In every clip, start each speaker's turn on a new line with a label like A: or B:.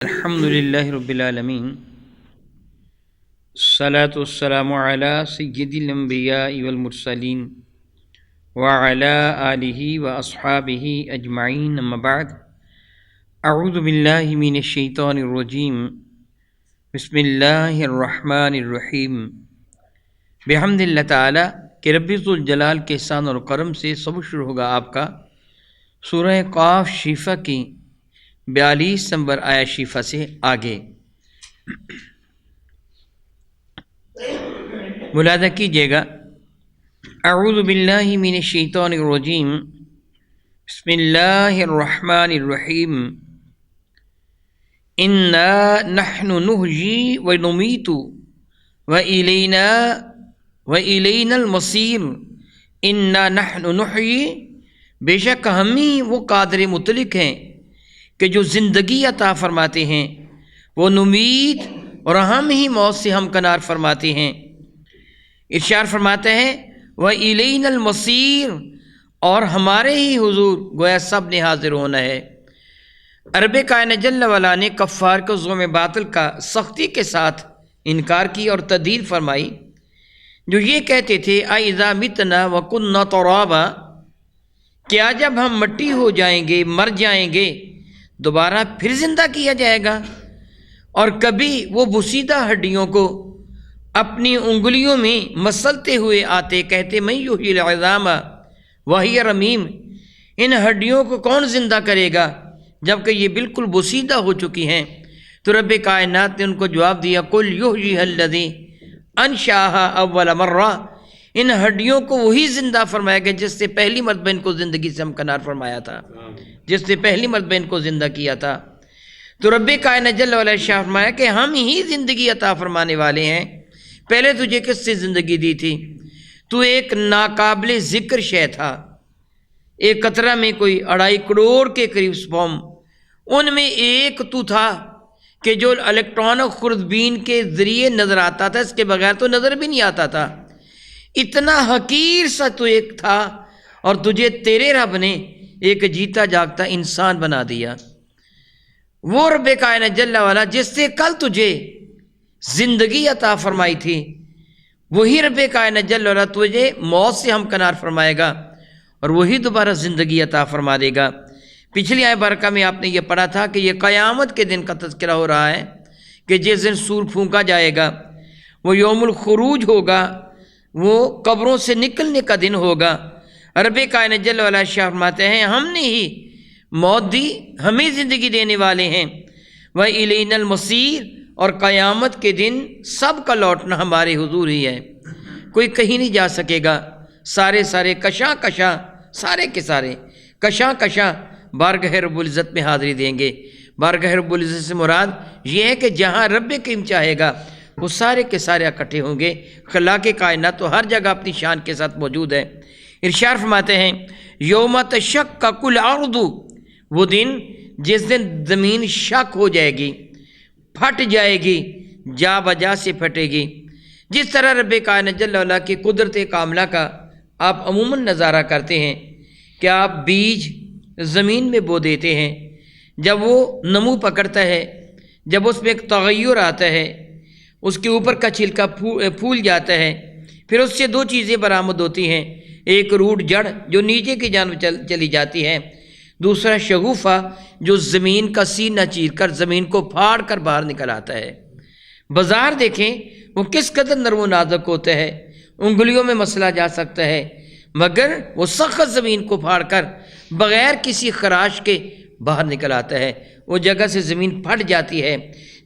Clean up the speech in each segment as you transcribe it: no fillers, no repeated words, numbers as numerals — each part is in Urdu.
A: الحمدللہ رب العالمین الصلاۃ والسلام علی سید الانبیاء والمرسلین وعلی آلہ واصحابہ اجمعین اما بعد اعوذ باللہ من الشیطان الرجیم بسم اللہ الرحمن الرحیم بحمد اللہ تعالی کہ رب ذوالجلال کے احسان اور کرم سے سب شروع ہوگا آپ کا سورہ قاف شیفہ کی 42 نمبر آیا شیفہ سے آگے ملاحظہ کیجیے گا۔ اعوذ باللہ من الشیطان الرجیم بسم اللہ الرحمن الرحیم انا نحن نحیی ونمیت وإلینا المصیر۔ انا نحن نحیی، بے شک ہم ہی وہ قادر مطلق ہیں کہ جو زندگی عطا فرماتے ہیں، وہ نمید اور ہم ہی موت سے ہمکنار فرماتے ہیں۔ ارشاد فرماتے ہیں وَإِلَيْنَا الْمَصِيرُ، اور ہمارے ہی حضور گویا سب نے حاضر ہونا ہے۔ رب کائنات جل وعلا نے کفار کو ظلم باطل کا سختی کے ساتھ انکار کی اور تردید فرمائی، جو یہ کہتے تھے اَإِذَا مِتْنَا وَكُنَّا تُرَابًا، کیا جب ہم مٹی ہو جائیں گے، مر جائیں گے، دوبارہ پھر زندہ کیا جائے گا؟ اور کبھی وہ بسیدہ ہڈیوں کو اپنی انگلیوں میں مسلتے ہوئے آتے، کہتے من یحیی العظام وہی رمیم، ان ہڈیوں کو کون زندہ کرے گا جبکہ یہ بالکل بسیدہ ہو چکی ہیں؟ تو رب کائنات نے ان کو جواب دیا قل یحییھا الذی انشأھا اول مرہ، ان ہڈیوں کو وہی زندہ فرمائے گا جس سے پہلی مرتبہ ان کو زندگی سے ہمکنار فرمایا تھا، جس نے پہلی مرتبہ ان کو زندہ کیا تھا۔ تو رب کائنات جل وعلا شاہ فرمایا کہ ہم ہی زندگی عطا فرمانے والے ہیں۔ پہلے تجھے کس سے زندگی دی تھی؟ تو ایک ناقابل ذکر شے تھا، ایک قطرہ میں کوئی 2.5 کروڑ کے قریب سپرم، ان میں ایک تو تھا کہ جو الیکٹرانک خوردبین کے ذریعے نظر آتا تھا، اس کے بغیر تو نظر بھی نہیں آتا تھا۔ اتنا حقیر سا تو ایک تھا، اور تجھے تیرے رب نے ایک جیتا جاگتا انسان بنا دیا۔ وہ رب کائنات جل وعلا جس سے کل تجھے زندگی عطا فرمائی تھی، وہی رب کائنات جل وعلا تجھے موت سے ہمکنار فرمائے گا، اور وہی دوبارہ زندگی عطا فرما دے گا۔ پچھلی آیت برکہ میں آپ نے یہ پڑھا تھا کہ یہ قیامت کے دن کا تذکرہ ہو رہا ہے کہ جس دن سور پھونکا جائے گا، وہ یوم الخروج ہوگا، وہ قبروں سے نکلنے کا دن ہوگا۔ رب کائنات جل وعلا شاہ فرماتے ہیں ہم نے ہی موت دی، ہمیں زندگی دینے والے ہیں۔ وَإِلَيْنَا الْمَصِيرُ، اور قیامت کے دن سب کا لوٹنا ہمارے حضور ہی ہے، کوئی کہیں نہیں جا سکے گا۔ سارے کشاں کشاں، سارے کے سارے کشاں کشاں بارگاہ رب العزت میں حاضری دیں گے۔ بارگاہ رب العزت سے مراد یہ ہے کہ جہاں رب کریم چاہے گا وہ سارے کے سارے اکٹھے ہوں گے۔ خلاق کائنات تو ہر جگہ اپنی شان کے ساتھ موجود ہے۔ ارشاد فرماتے ہیں یوم تشقق الارض، وہ دن جس دن زمین شق ہو جائے گی، پھٹ جائے گی، جا بجا سے پھٹے گی۔ جس طرح رب کائنات جل وعلا کی قدرت کاملہ کا آپ عموماً نظارہ کرتے ہیں کہ آپ بیج زمین میں بو دیتے ہیں، جب وہ نمو پکڑتا ہے، جب اس میں ایک تغیر آتا ہے، اس کے اوپر کا چھلکا پھول جاتا ہے، پھر اس سے 2 چیزیں برآمد ہوتی ہیں، ایک روٹ جڑ جو نیچے کی جانب چلی جاتی ہے، دوسرا شگوفہ جو زمین کا سینہ چیر کر زمین کو پھاڑ کر باہر نکل آتا ہے۔ بازار دیکھیں وہ کس قدر نرم و نازک ہوتا ہے، انگلیوں میں مسلا جا سکتا ہے، مگر وہ سخت زمین کو پھاڑ کر بغیر کسی خراش کے باہر نکل آتا ہے، وہ جگہ سے زمین پھٹ جاتی ہے۔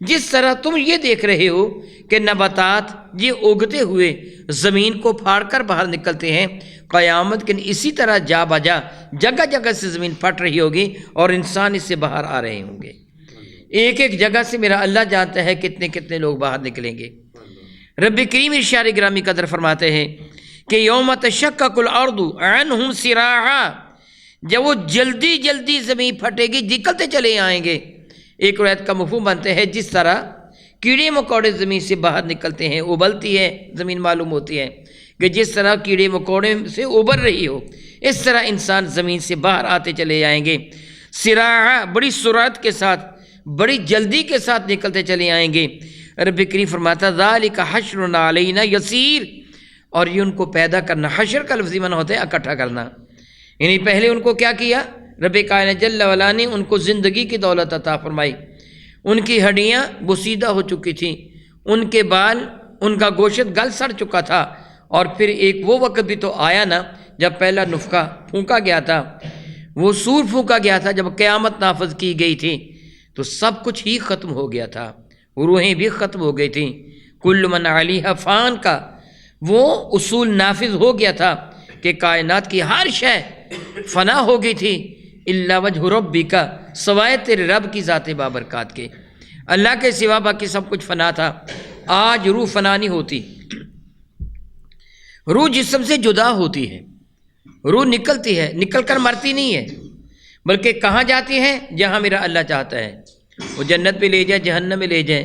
A: جس طرح تم یہ دیکھ رہے ہو کہ نباتات یہ اگتے ہوئے زمین کو پھاڑ کر باہر نکلتے ہیں، قیامت کے اسی طرح جا بجا جگہ جگہ سے زمین پھٹ رہی ہوگی اور انسان اس سے باہر آ رہے ہوں گے۔ ایک ایک جگہ سے میرا اللہ جانتا ہے کتنے کتنے لوگ باہر نکلیں گے۔ رب کریم ارشاد گرامی قدر فرماتے ہیں کہ یوم تشقق الارض عنہم سراعا، جب وہ جلدی جلدی زمین پھٹے گی، نکلتے چلے آئیں گے۔ ایک روایت کا مفہوم بنتے ہیں جس طرح کیڑے مکوڑے زمین سے باہر نکلتے ہیں، ابلتی ہے زمین، معلوم ہوتی ہے کہ جس طرح کیڑے مکوڑے سے ابل رہی ہو، اس طرح انسان زمین سے باہر آتے چلے جائیں گے۔ سراعا، بڑی سرعت کے ساتھ، بڑی جلدی کے ساتھ نکلتے چلے آئیں گے۔ رب کریم فرماتا ذالک حشر علینا یسیر، اور یہ ان کو پیدا کرنا، حشر کا لفظی معنی ہوتا ہے اکٹھا کرنا، یعنی پہلے ان کو کیا کیا، رب کائنات جل وعلا نے ان کو زندگی کی دولت عطا فرمائی، ان کی ہڈیاں بوسیدہ ہو چکی تھیں، ان کے بال، ان کا گوشت گل سڑ چکا تھا، اور پھر ایک وہ وقت بھی تو آیا نا جب پہلا نفخہ پھونکا گیا تھا، وہ سور پھونکا گیا تھا، جب قیامت نافذ کی گئی تھی تو سب کچھ ہی ختم ہو گیا تھا، روحیں بھی ختم ہو گئی تھیں، کل من علیہا فان کا وہ اصول نافذ ہو گیا تھا کہ کائنات کی ہر شے فنا ہو گئی تھی، الا وجہ ربک، سوائے تیرے رب کی ذات بابرکات کے، اللہ کے سوا باقی سب کچھ فنا تھا۔ آج روح فنا نہیں ہوتی، روح جسم سے جدا ہوتی ہے، روح نکلتی ہے، نکل کر مرتی نہیں ہے، بلکہ کہاں جاتی ہے؟ جہاں میرا اللہ چاہتا ہے، وہ جنت میں لے جائے، جہنم میں لے جائے،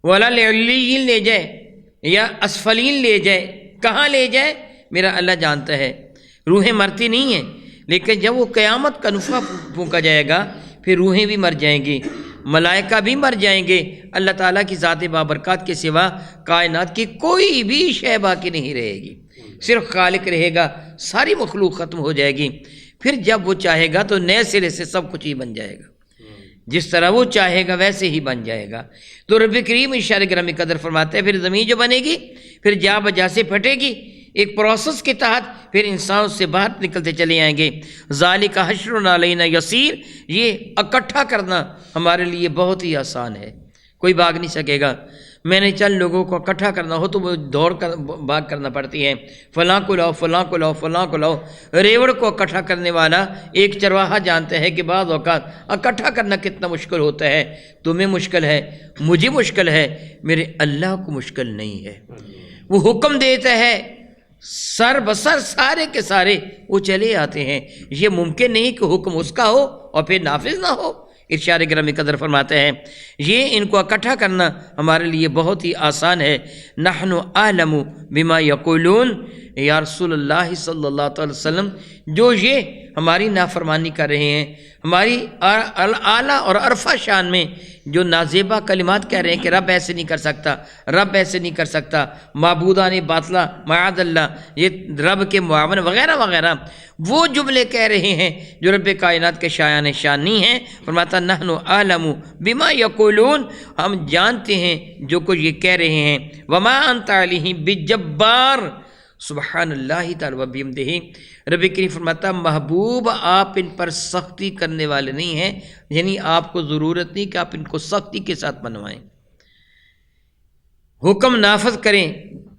A: ولا لعلیین لے جائے یا اسفلین لے جائے، کہاں لے جائے میرا اللہ جانتا ہے۔ روحیں مرتی نہیں ہیں، لیکن جب وہ قیامت کا نفخہ پھونکا جائے گا پھر روحیں بھی مر جائیں گی، ملائکہ بھی مر جائیں گے، اللہ تعالیٰ کی ذات بابرکات کے سوا کائنات کی کوئی بھی شے باقی نہیں رہے گی، صرف خالق رہے گا، ساری مخلوق ختم ہو جائے گی۔ پھر جب وہ چاہے گا تو نئے سرے سے سب کچھ ہی بن جائے گا، جس طرح وہ چاہے گا ویسے ہی بن جائے گا۔ تو رب کریم اشارہ گرامی قدر فرماتے ہیں پھر زمین جو بنے گی پھر جا بجا سے پھٹے گی، ایک پروسیس کے تحت پھر انسان اس سے باہر نکلتے چلے آئیں گے۔ ذالک حشر علینا یسیر، یہ اکٹھا کرنا ہمارے لیے بہت ہی آسان ہے، کوئی بھاگ نہیں سکے گا۔ میں نے چند لوگوں کو اکٹھا کرنا ہو تو وہ دوڑ کر بھاگ کرنا پڑتی ہے، فلاں کو لاؤ، فلاں کو لاؤ، فلاں کو لاؤ۔ ریوڑ کو اکٹھا کرنے والا ایک چرواہا جانتا ہے کہ بعض اوقات اکٹھا کرنا کتنا مشکل ہوتا ہے، تمہیں مشکل ہے، مجھے مشکل ہے، میرے اللہ کو مشکل نہیں ہے۔ وہ حکم دیتا ہے، سر بسر سارے کے سارے وہ چلے آتے ہیں۔ یہ ممکن نہیں کہ حکم اس کا ہو اور پھر نافذ نہ ہو۔ ارشاد گرامی قدر فرماتے ہیں یہ ان کو اکٹھا کرنا ہمارے لیے بہت ہی آسان ہے۔ نحن اعلم بما یقولون، یا رسول اللہ صلی اللہ علیہ وسلم، جو یہ ہماری نافرمانی کر رہے ہیں، ہماری اعلیٰ اور عرفہ شان میں جو نازیبہ کلمات کہہ رہے ہیں کہ رب ایسے نہیں کر سکتا، رب ایسے نہیں کر سکتا، معبودان باطلہ معاذ اللہ، یہ رب کے معاون وغیرہ وغیرہ، وہ جملے کہہ رہے ہیں جو رب کائنات کے شایان شان نہیں ہیں۔ فرماتا نحن اعلم بما یقولون، ہم جانتے ہیں جو کچھ یہ کہہ رہے ہیں۔ وما انت علیہم بجبار، سبحان اللہ تعالی و بحمدہ، رب کریم فرماتا محبوب آپ ان پر سختی کرنے والے نہیں ہیں، یعنی آپ کو ضرورت نہیں کہ آپ ان کو سختی کے ساتھ منوائیں، حکم نافذ کریں،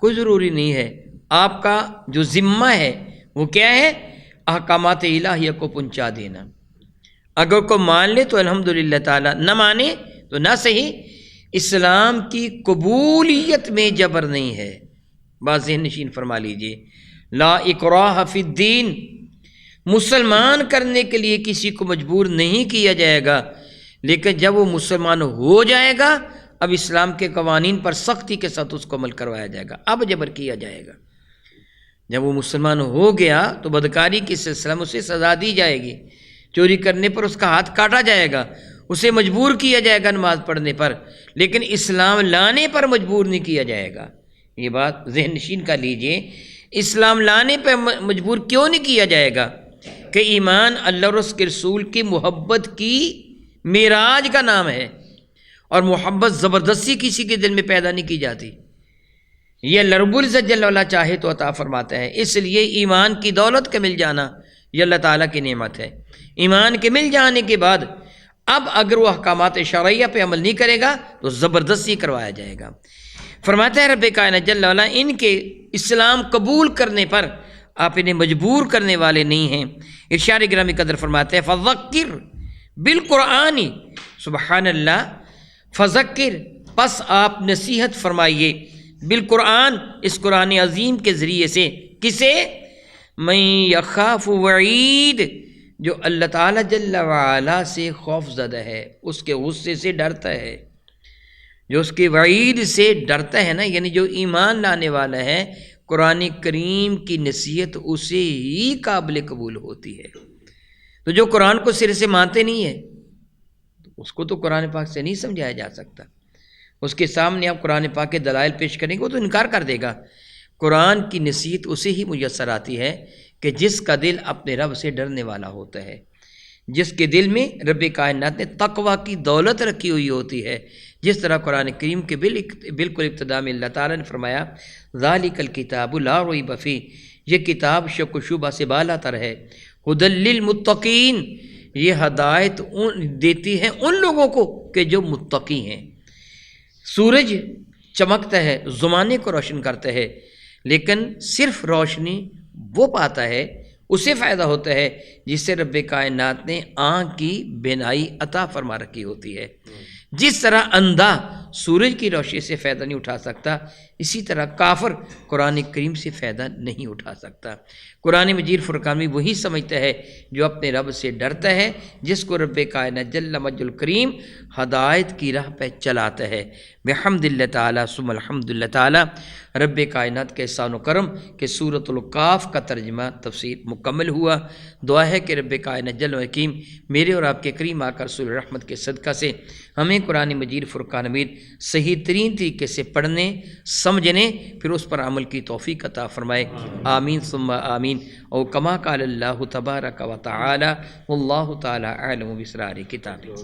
A: کوئی ضروری نہیں ہے۔ آپ کا جو ذمہ ہے وہ کیا ہے؟ احکامات الہیہ کو پہنچا دینا۔ اگر کو مان لے تو الحمدللہ تعالیٰ، نہ مانے تو نہ صحیح۔ اسلام کی قبولیت میں جبر نہیں ہے، بات ذہن نشین فرما لیجئے۔ لا اکراہ فی الدین، مسلمان کرنے کے لیے کسی کو مجبور نہیں کیا جائے گا، لیکن جب وہ مسلمان ہو جائے گا اب اسلام کے قوانین پر سختی کے ساتھ اس کو عمل کروایا جائے گا، اب جبر کیا جائے گا۔ جب وہ مسلمان ہو گیا تو بدکاری کے سلسلہ میں اسے سزا دی جائے گی، چوری کرنے پر اس کا ہاتھ کاٹا جائے گا، اسے مجبور کیا جائے گا نماز پڑھنے پر، لیکن اسلام لانے پر مجبور نہیں کیا جائے گا۔ یہ بات ذہن نشین کر لیجئے، اسلام لانے پہ مجبور کیوں نہیں کیا جائے گا؟ کہ ایمان اللہ اور اس کے رسول کی محبت کی معراج کا نام ہے، اور محبت زبردستی کسی کے دل میں پیدا نہیں کی جاتی، یہ اللہ رب العزت جل وعلا چاہے تو عطا فرماتا ہے۔ اس لیے ایمان کی دولت کا مل جانا یہ اللہ تعالیٰ کی نعمت ہے۔ ایمان کے مل جانے کے بعد اب اگر وہ احکامات شرعیہ پہ عمل نہیں کرے گا تو زبردستی کروایا جائے گا۔ فرماتا ہے رب کائنات جل وعلا ان کے اسلام قبول کرنے پر آپ انہیں مجبور کرنے والے نہیں ہیں۔ ارشاد گرامی قدر فرماتے ہیں فذکر بالقرآن، سبحان اللہ، فذکر پس آپ نصیحت فرمائیے، بالقرآن اس قرآن عظیم کے ذریعے سے، کسے؟ من یخاف وعید، جو اللہ تعالیٰ جل وعلا سے خوف زدہ ہے، اس کے غصے سے ڈرتا ہے، جو اس کے وعید سے ڈرتا ہے نا، یعنی جو ایمان لانے والا ہے قرآن کریم کی نصیحت اسے ہی قابل قبول ہوتی ہے۔ تو جو قرآن کو سرے سے مانتے نہیں ہے اس کو تو قرآن پاک سے نہیں سمجھایا جا سکتا. اس کے سامنے آپ قرآن پاک کے دلائل پیش کریں گے وہ تو انکار کر دے گا. قرآن کی نصیحت اسے ہی میسر آتی ہے کہ جس کا دل اپنے رب سے ڈرنے والا ہوتا ہے، جس کے دل میں رب کائنات نے تقوی کی دولت رکھی ہوئی ہوتی ہے. جس طرح قرآن کریم کے بالکل ابتدا میں اللہ تعالیٰ نے فرمایا ذالک الکتاب لا ریب فیہ، یہ کتاب شک و شبہ سے بالا تر ہے. ھدی للمتقین، یہ ہدایت دیتی ہے ان لوگوں کو کہ جو متقی ہیں. سورج چمکتا ہے، زمانے کو روشن کرتا ہے، لیکن صرف روشنی وہ پاتا ہے، اسے فائدہ ہوتا ہے جس سے رب کائنات نے آنکھ کی بینائی عطا فرما رکھی ہوتی ہے. جس طرح اندھا سورج کی روشنی سے فائدہ نہیں اٹھا سکتا، اسی طرح کافر قرآن کریم سے فائدہ نہیں اٹھا سکتا. قرآن مجید فرقان میں وہی سمجھتا ہے جو اپنے رب سے ڈرتا ہے، جس کو رب کائنات جل مجد الکریم ہدایت کی راہ پہ چلاتا ہے. بحمد اللہ تعالیٰ ثم الحمد للہ تعالیٰ، رب کائنات کے احسان و کرم کہ سورۃ القاف کا ترجمہ تفسیر مکمل ہوا. دعا ہے کہ رب کائنات جل حکیم میرے اور آپ کے کریم آقا رسول رحمت کے صدقہ سے ہمیں قرآن مجید فرقان حمید صحیح ترین طریقے سے پڑھنے، سمجھنے، پھر اس پر عمل کی توفیق عطا فرمائے. آمین ثم آمین. او کما قال اللہ تبارک و تعالی واللہ تعالی اعلم باسرار کتابہ.